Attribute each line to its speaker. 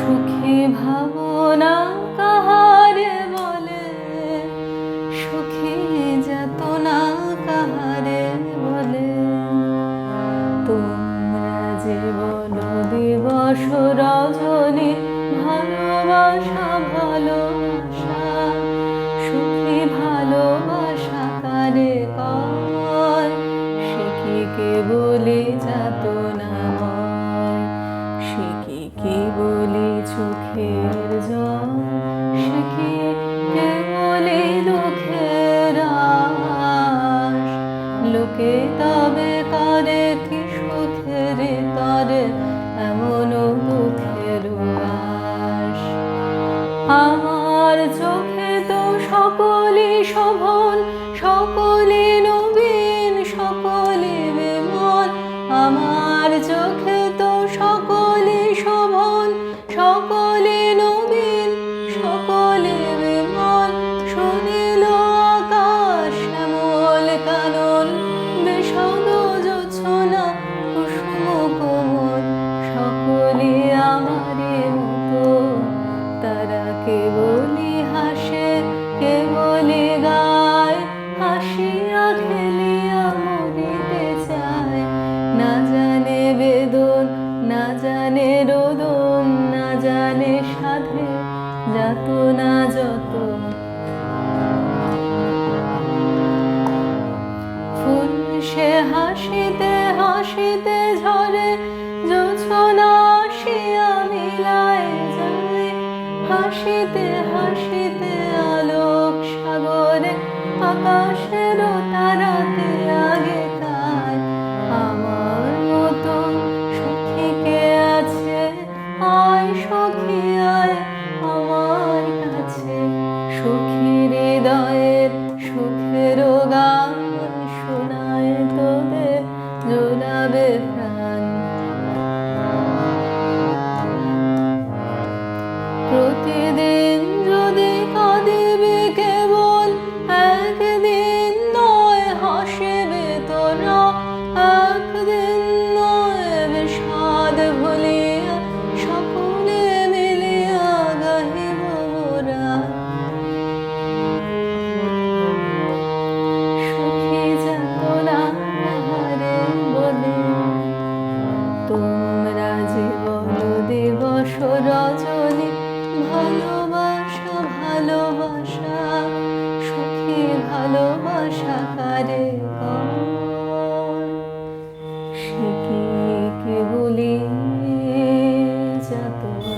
Speaker 1: সুখী ভাবনা কাহারে বলে, সুখী যাতনা কাহারে বলে। তোমরা যে বলো দিবস রজনী, ভালোবাসা ভালোবাসা, সুখী ভালোবাসা কারে কয়? সে কি কেবলি যাতনাময়, সে কি কেবলি চোখের জল, সে কি কেবলি দুঃখের আশ। লোকে তবে করে কি সুখের তরে এমন দুঃখের আশ। আমার চোখে তো সকলই শোভন, সকলই নবীন, সকলই বিমল। আমার চোখে তো সকলই শোভন, সকলই নবীন, সকলই বিমল। শুনিল আকাশ শ্যামল কানন, বিশদ জোছনা কুসুম কোমল। সকলই আমারে মতো, তারা কেবলি হাসে, কেবলি গায়, হাসিয়া খেলিয়া মরিতে চায়। না জানে বেদন, না জানে রোদন, না জানে সাধে যাতনা যত। ফুল সে হাসিতে হাসিতে ঝরে, জোছনা আসিয়া মিলায় যায়। হাসিতে হাসিতে আলোক সাগরে, আকাশের তারাতে আগে তাই। আমার মতো সখী কে আছে? আয় সখী আয় আমার কাছে। সুখী হৃদয়ের সুখের গান শোনায় তোদের, জোড়াবে প্রাণ। প্রতিদিন যদি কাঁদিবে কেবল, একদিন নয় হাসিবে তোরা। একদিন নয় বিষাদ ভুলিয়া, সকলে মিলিয়া গাহিব মোরা। সুখী যাতনা কাহারে বলে, তোমরা যে বলো দিবস রজনী, ভালোবাসা ভালোবাসা, সুখী ভালোবাসা কারে কয়? সে কি কেবলি যাতনা।